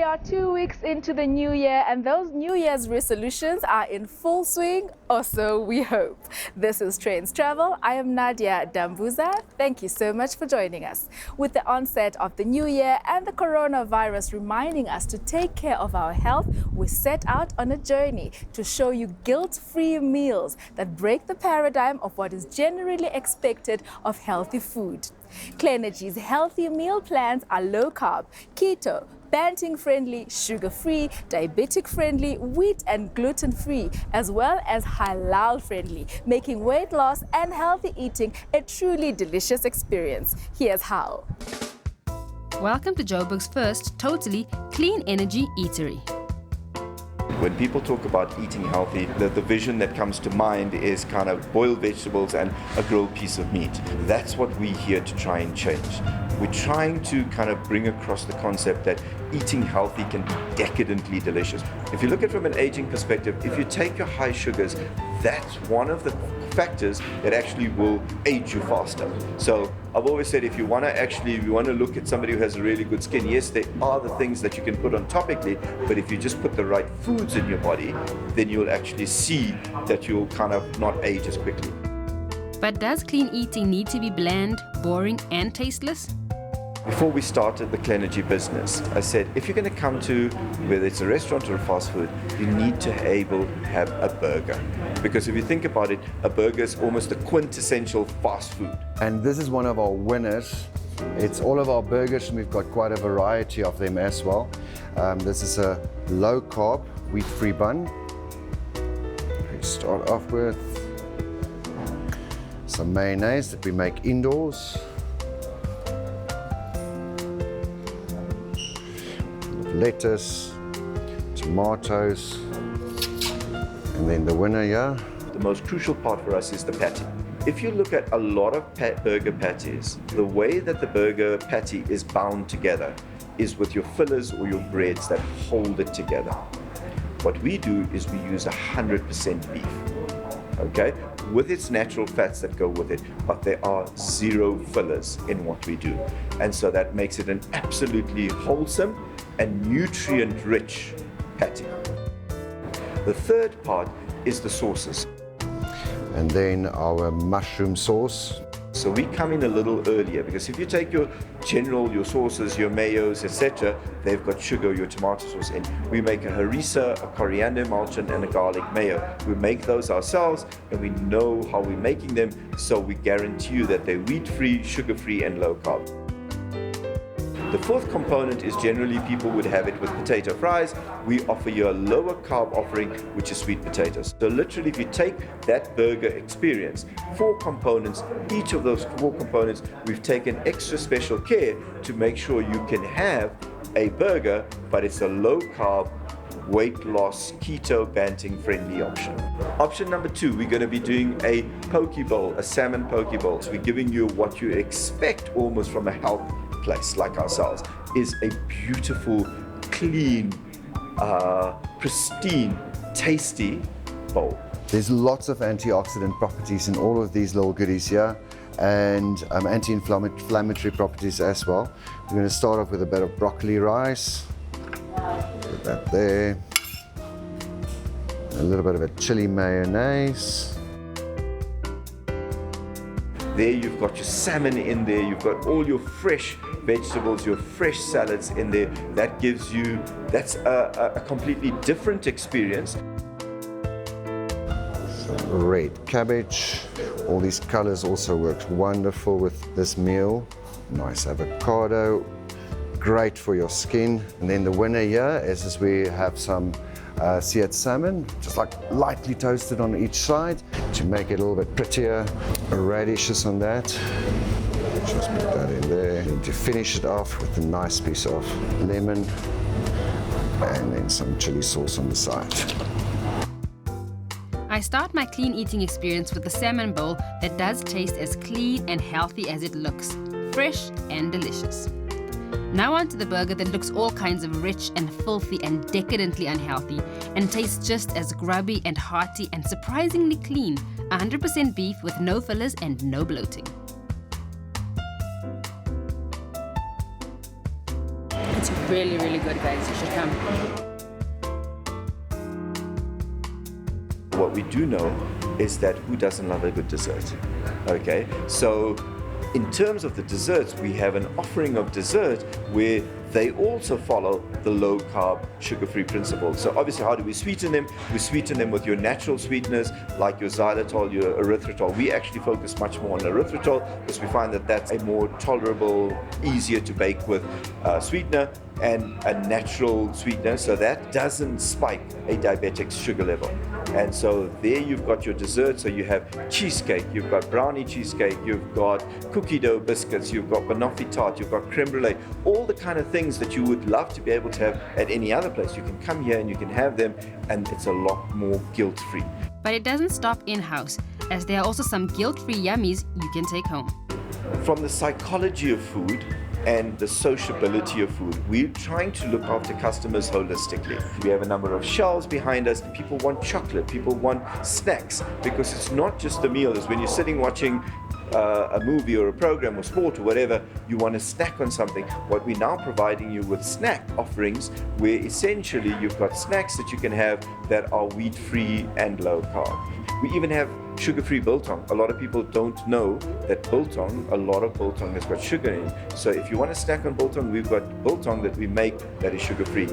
are 2 weeks into the new year and those New Year's resolutions are in full swing, or so we hope. This is Trendz Travel. I am Nadia Dambuza. Thank you so much for joining us. With the onset of the new year and the coronavirus reminding us to take care of our health, we set out on a journey to show you guilt-free meals that break the paradigm of what is generally expected of healthy food. Clenergy's healthy meal plans are low-carb, keto, banting-friendly, sugar-free, diabetic-friendly, wheat and gluten-free, as well as halal-friendly, making weight loss and healthy eating a truly delicious experience. Here's how. Welcome to Joburg's first totally clean energy eatery. When people talk about eating healthy, the vision that comes to mind is kind of boiled vegetables and a grilled piece of meat. That's what we're here to try and change. We're trying to kind of bring across the concept that eating healthy can be decadently delicious. If you look at it from an aging perspective, if you take your high sugars, that's one of the factors that actually will age you faster. So I've always said if you want to look at somebody who has a really good skin, yes, there are the things that you can put on topically, but if you just put the right foods in your body, then you'll actually see that you'll kind of not age as quickly. But does clean eating need to be bland, boring, and tasteless? Before we started the Clenergy business, I said, if you're going to come to, whether it's a restaurant or a fast food, you need to have a burger. Because if you think about it, a burger is almost the quintessential fast food. And this is one of our winners. It's all of our burgers, and we've got quite a variety of them as well. This is a low-carb, wheat-free bun. We start off with some mayonnaise that we make indoors. Lettuce, tomatoes, and then the winner here. The most crucial part for us is the patty. If you look at a lot of burger patties, the way that the burger patty is bound together is with your fillers or your breads that hold it together. What we do is we use 100% beef, okay, with its natural fats that go with it, but there are zero fillers in what we do. And so that makes it an absolutely wholesome and nutrient-rich patty. The third part is the sauces. And then our mushroom sauce. So we come in a little earlier because if you take your sauces, your mayos, etc., they've got sugar, your tomato sauce in. We make a harissa, a coriander emulsion, and a garlic mayo. We make those ourselves and we know how we're making them, so we guarantee you that they're wheat-free, sugar-free, and low-carb. The fourth component is generally people would have it with potato fries. We offer you a lower carb offering, which is sweet potatoes. So literally, if you take that burger experience, 4 components, each of those 4 components, we've taken extra special care to make sure you can have a burger, but it's a low carb, weight loss, keto, banting friendly option. Option number 2, we're going to be doing a poke bowl, a salmon poke bowl. So we're giving you what you expect almost from a health place like ourselves, is a beautiful, clean, pristine, tasty bowl. There's lots of antioxidant properties in all of these little goodies here, and anti-inflammatory properties as well. We're going to start off with a bit of broccoli rice. Put that there. A little bit of a chili mayonnaise. There you've got your salmon in there, you've got all your fresh vegetables, your fresh salads in there. That's a completely different experience. Some red cabbage. All these colors also works wonderful with this meal. Nice avocado, great for your skin. And then the winner here is we have some seared salmon, just like lightly toasted on each side to make it a little bit prettier. Radishes on that. Just put that in there. And to finish it off with a nice piece of lemon and then some chili sauce on the side. I start my clean eating experience with a salmon bowl that does taste as clean and healthy as it looks, fresh and delicious. Now onto the burger that looks all kinds of rich and filthy and decadently unhealthy and tastes just as grubby and hearty and surprisingly clean, 100% beef with no fillers and no bloating. It's really, really good, guys. You should come. What we do know is that who doesn't love a good dessert? Okay, so in terms of the desserts, we have an offering of dessert where they also follow the low carb, sugar-free principle. So obviously, how do we sweeten them? We sweeten them with your natural sweeteners like your xylitol, your erythritol. We actually focus much more on erythritol because we find that that's a more tolerable, easier to bake with sweetener and a natural sweetener, so that doesn't spike a diabetic's sugar level. And so there you've got your dessert. So you have cheesecake, you've got brownie cheesecake, you've got cookie dough biscuits, you've got banoffee tart, you've got creme brulee, all the kind of things that you would love to be able to have at any other place. You can come here and you can have them, and it's a lot more guilt-free. But it doesn't stop in-house, as there are also some guilt-free yummies you can take home. From the psychology of food and the sociability of food, we're trying to look after customers holistically. We have a number of shelves behind us. People want chocolate, people want snacks, because it's not just the meal. It's when you're sitting watching a movie or a program or sport or whatever, you want to snack on something. What we're now providing you with snack offerings, where essentially you've got snacks that you can have that are wheat-free and low carb. We even have sugar-free biltong. A lot of people don't know that biltong, a lot of biltong has got sugar in it. So if you want to snack on biltong, we've got biltong that we make that is sugar-free.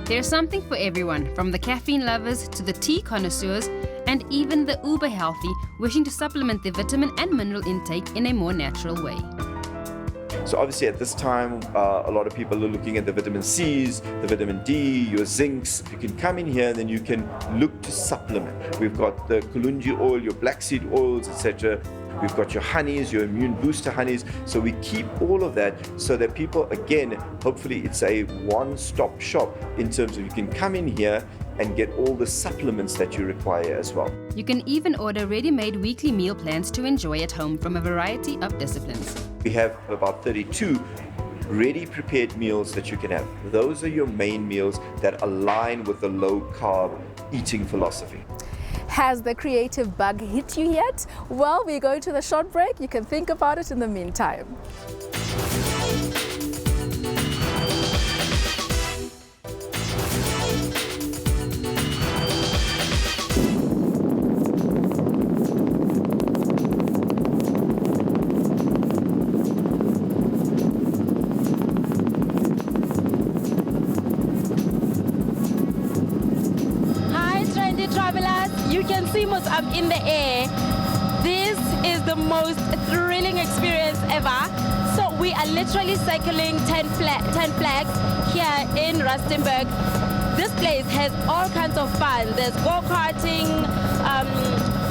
There's something for everyone, from the caffeine lovers to the tea connoisseurs, and even the uber healthy wishing to supplement their vitamin and mineral intake in a more natural way. So obviously at this time, a lot of people are looking at the vitamin C's, the vitamin D, your zincs. You can come in here and then you can look to supplement. We've got the kulunji oil, your black seed oils, etc. We've got your honeys, your immune booster honeys. So we keep all of that so that people, again, hopefully it's a one-stop shop in terms of you can come in here and get all the supplements that you require as well. You can even order ready-made weekly meal plans to enjoy at home from a variety of disciplines. We have about 32 ready prepared meals that you can have. Those are your main meals that align with the low carb eating philosophy. Has the creative bug hit you yet? Well, we're going to the short break. You can think about it in the meantime. Up in the air. This is the most thrilling experience ever. So we are literally cycling 10 flags here in Rustenberg. This place has all kinds of fun. There's go-karting,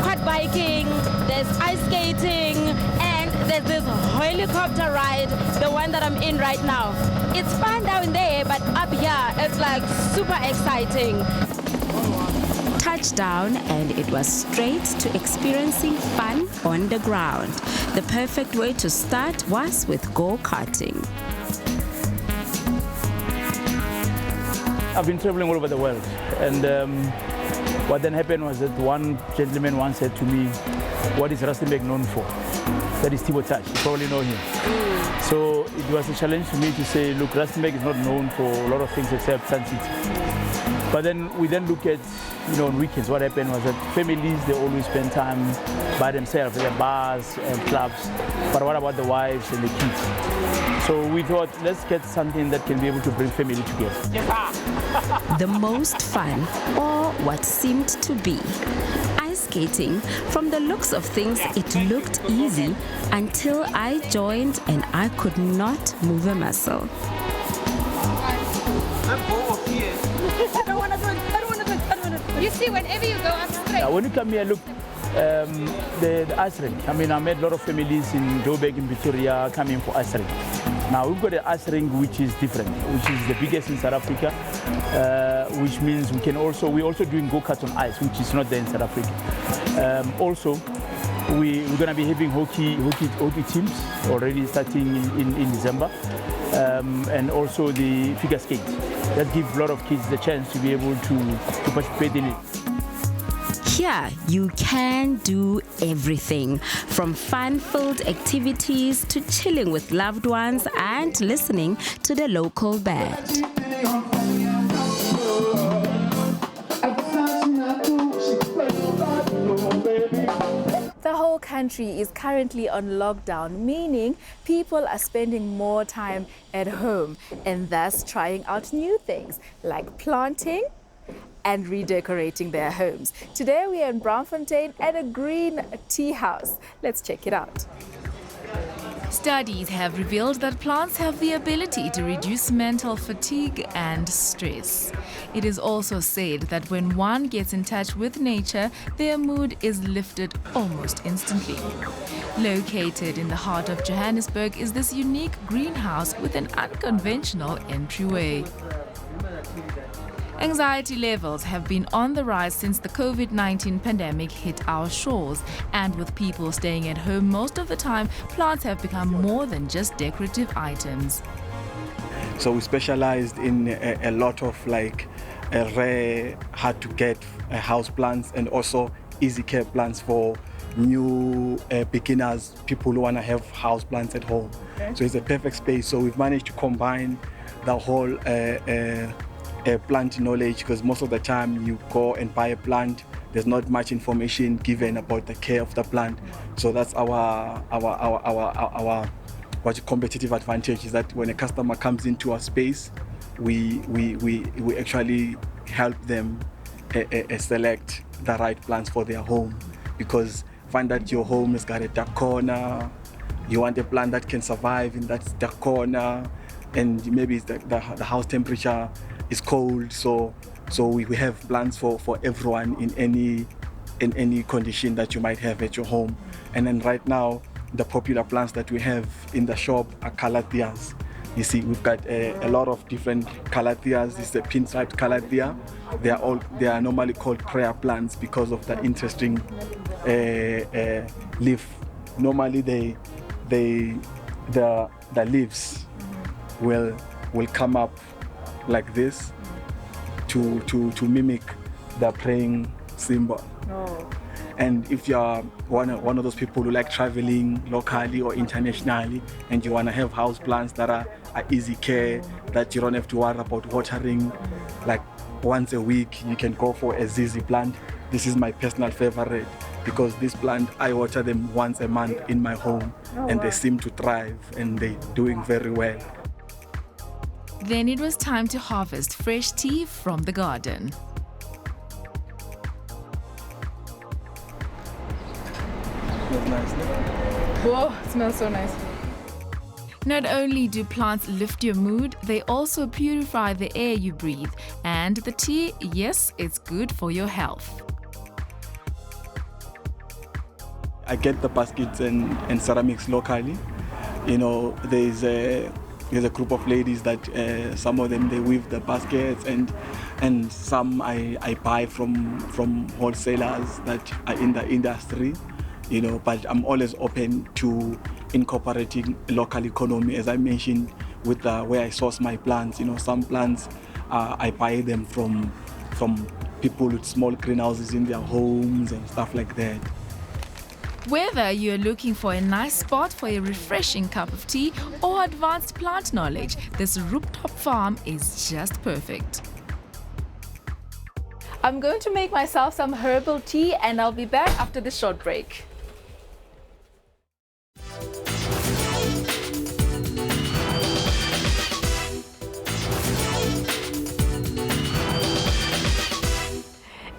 quad biking, there's ice skating, and there's this helicopter ride, the one that I'm in right now. It's fun down there, but up here it's like super exciting. Touchdown, and it was straight to experiencing fun on the ground. The perfect way to start was with go-karting. I've been traveling all over the world, and what then happened was that one gentleman once said to me, "What is Rustenberg known for?" That is Thibaut Touch. You probably know him. So it was a challenge for me to say, look, Rustenberg is not known for a lot of things except Sun City. But then we look at, on weekends, what happened was that families, they always spend time by themselves, at bars and clubs. But what about the wives and the kids? So we thought, let's get something that can be able to bring family together. The most fun, or what seemed to be, ice skating. From the looks of things, it looked easy until I joined and I could not move a muscle. You see, whenever you go up straight. When you come here, look, the ice rink. I mean, I met a lot of families in Joburg, in Victoria, coming for ice rink. Now we've got an ice rink which is different, which is the biggest in South Africa, which means we're also doing go-kart on ice, which is not there in South Africa. Also, we're going to be having hockey teams already starting in December, and also the figure skate. That gives a lot of kids the chance to be able to participate in it. Here, you can do everything from fun-filled activities to chilling with loved ones and listening to the local band. The whole country is currently on lockdown, meaning people are spending more time at home and thus trying out new things like planting and redecorating their homes. Today we are in Brownfontaine at a green tea house. Let's check it out. Studies have revealed that plants have the ability to reduce mental fatigue and stress. It is also said that when one gets in touch with nature, their mood is lifted almost instantly. Located in the heart of Johannesburg is this unique greenhouse with an unconventional entryway. Anxiety levels have been on the rise since the COVID-19 pandemic hit our shores, and with people staying at home most of the time, plants have become more than just decorative items. So we specialized in a lot of like rare, hard to get house plants and also easy care plants for new beginners, people who want to have house plants at home. Okay. So it's a perfect space. So we've managed to combine the whole plant knowledge, because most of the time you go and buy a plant, there's not much information given about the care of the plant. So that's our competitive advantage, is that when a customer comes into our space, we actually help them select the right plants for their home, because find that your home has got a dark corner, you want a plant that can survive in that dark corner, and maybe it's the house temperature is cold, so we have plants for everyone in any condition that you might have at your home. And then right now, the popular plants that we have in the shop are calatheas. You see, we've got a lot of different calatheas. This is a pin-striped calathea. They are normally called prayer plants because of the interesting leaf. Normally, the leaves will come up like this to mimic the praying symbol. Oh. And if you're one of those people who like traveling locally or internationally, and you want to have house plants that are easy care, that you don't have to worry about watering, like once a week you can go for a ZZ plant. This is my personal favorite, because this plant, I water them once a month in my home. Oh, and wow. They seem to thrive and they're doing very well. Then it was time to harvest fresh tea from the garden. Smells nice, no? Whoa, it smells so nice. Not only do plants lift your mood, they also purify the air you breathe. And the tea, yes, it's good for your health. I get the baskets and ceramics locally. You know, there's a group of ladies that some of them, they weave the baskets, and some I buy from wholesalers that are in the industry, you know. But I'm always open to incorporating local economy, as I mentioned, with where I source my plants. You know, some plants I buy them from people with small greenhouses in their homes and stuff like that. Whether you're looking for a nice spot for a refreshing cup of tea or advanced plant knowledge, this Rooftop Farm is just perfect. I'm going to make myself some herbal tea, and I'll be back after this short break.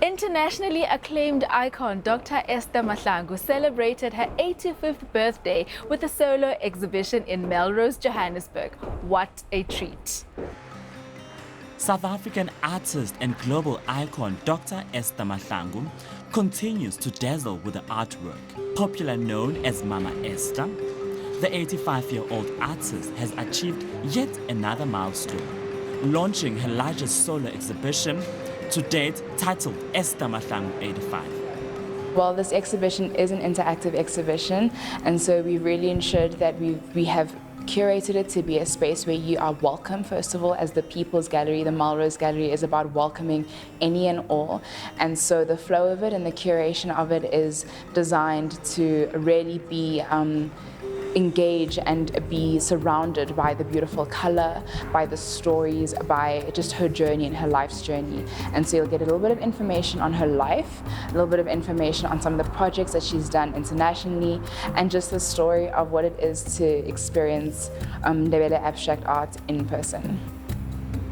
Internationally acclaimed icon Dr. Esther Mahlangu celebrated her 85th birthday with a solo exhibition in Melrose, Johannesburg. What a treat! South African artist and global icon Dr. Esther Mahlangu continues to dazzle with the artwork. Popularly known as Mama Esther, the 85-year-old artist has achieved yet another milestone, launching her largest solo exhibition to date, titled Esther Mahlangu 85. Well, this exhibition is an interactive exhibition, and so we really ensured that we have curated it to be a space where you are welcome, first of all, as the People's Gallery. The Melrose Gallery is about welcoming any and all. And so the flow of it and the curation of it is designed to really be engage and be surrounded by the beautiful color, by the stories, by just her journey and her life's journey. And so you'll get a little bit of information on her life, a little bit of information on some of the projects that she's done internationally, and just the story of what it is to experience Ndebele abstract art in person.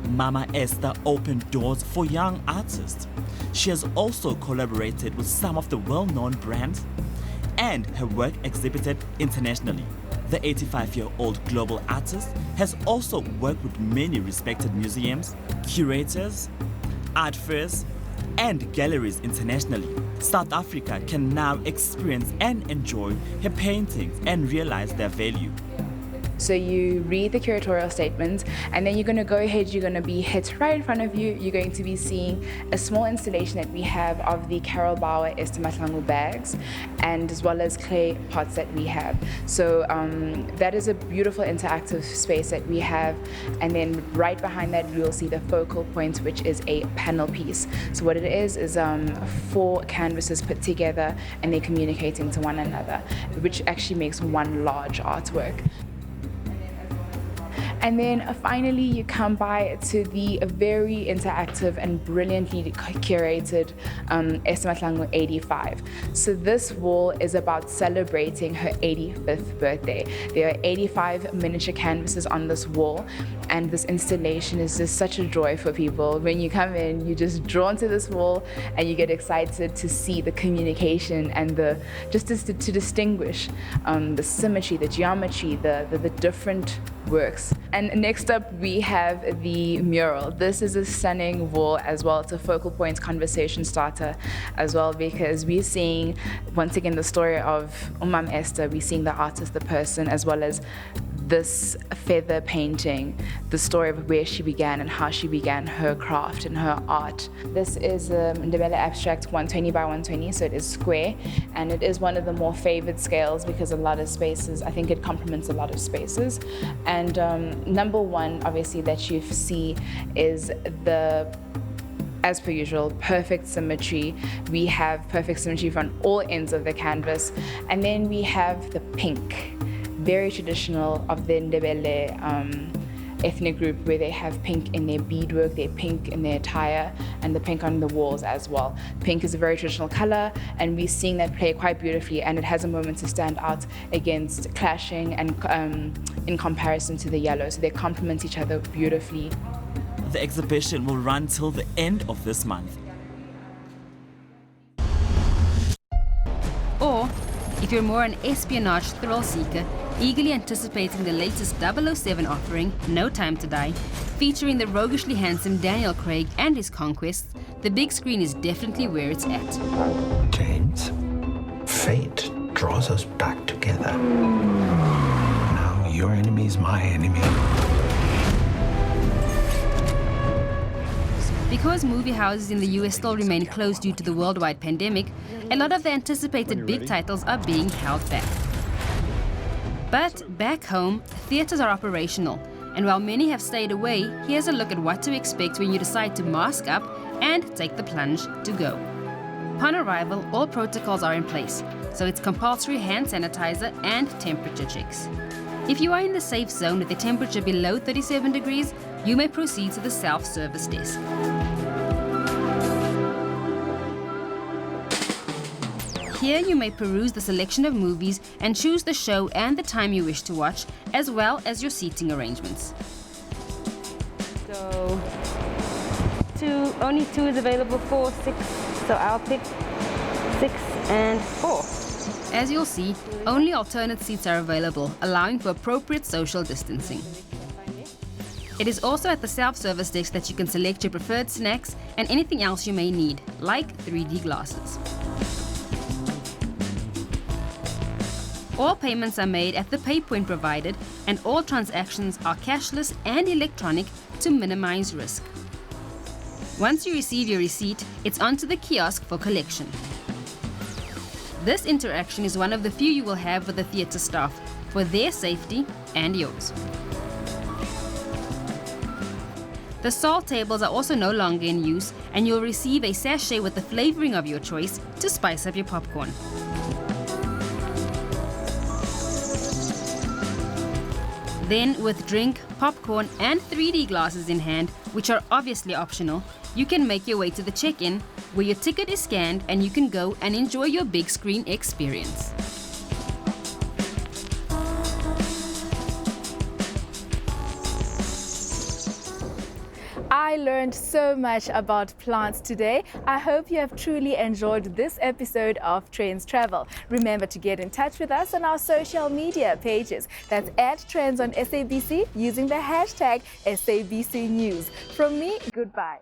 Mama Esther opened doors for young artists. She has also collaborated with some of the well-known brands, and her work exhibited internationally. The 85-year-old global artist has also worked with many respected museums, curators, art fairs, and galleries internationally. South Africa can now experience and enjoy her paintings and realize their value. So you read the curatorial statement, and then you're going to go ahead, you're going to be hit right in front of you. You're going to be seeing a small installation that we have of the Carol Bauer Esther Mahlangu bags, and as well as clay pots that we have. So that is a beautiful interactive space that we have. And then right behind that, you'll see the focal point, which is a panel piece. So what it is 4 canvases put together, and they're communicating to one another, which actually makes one large artwork. And then finally, you come by to the very interactive and brilliantly curated Esther Mahlangu 85. So this wall is about celebrating her 85th birthday. There are 85 miniature canvases on this wall, and this installation is just such a joy for people. When you come in, you're just drawn to this wall, and you get excited to see the communication and just to distinguish the symmetry, the geometry, the different works. And next up, we have the mural. This is a stunning wall as well. It's a focal point conversation starter as well, because we're seeing, once again, the story of Umam Esther. We're seeing the artist, the person, as well as this feather painting, the story of where she began and how she began her craft and her art. This is Ndebele Abstract 120 by 120, so it is square, and it is one of the more favored scales because a lot of spaces, I think it complements a lot of spaces. And number one, obviously, that you see is as per usual, perfect symmetry. We have perfect symmetry from all ends of the canvas. And then we have the pink, very traditional of the Ndebele ethnic group, where they have pink in their beadwork, they're pink in their attire, and the pink on the walls as well. Pink is a very traditional color, and we're seeing that play quite beautifully, and it has a moment to stand out against clashing and in comparison to the yellow, so they complement each other beautifully. The exhibition will run till the end of this month. Or, if you're more an espionage thrill seeker, eagerly anticipating the latest 007 offering, No Time to Die, featuring the roguishly handsome Daniel Craig and his conquests, the big screen is definitely where it's at. James, fate draws us back together. Now your enemy is my enemy. Because movie houses in the US still remain closed due to the worldwide pandemic, a lot of the anticipated big titles are being held back. But back home, theatres are operational, and while many have stayed away, here's a look at what to expect when you decide to mask up and take the plunge to go. Upon arrival, all protocols are in place, so it's compulsory hand sanitizer and temperature checks. If you are in the safe zone with a temperature below 37 degrees, you may proceed to the self-service desk. Here you may peruse the selection of movies and choose the show and the time you wish to watch, as well as your seating arrangements. So, only 2 is available, 4, 6, so I'll pick 6 and 4. As you'll see, only alternate seats are available, allowing for appropriate social distancing. It is also at the self-service desk that you can select your preferred snacks and anything else you may need, like 3D glasses. All payments are made at the pay point provided, and all transactions are cashless and electronic to minimize risk. Once you receive your receipt, it's onto the kiosk for collection. This interaction is one of the few you will have with the theatre staff. for their safety and yours. The salt tables are also no longer in use, and you'll receive a sachet with the flavoring of your choice to spice up your popcorn. Then, with drink, popcorn, and 3D glasses in hand, which are obviously optional, you can make your way to the check-in, where your ticket is scanned and you can go and enjoy your big screen experience. I learned so much about plants today. I hope you have truly enjoyed this episode of Trendz Travel. Remember to get in touch with us on our social media pages. That's @Trendz on SABC using the hashtag SABC News. From me, goodbye.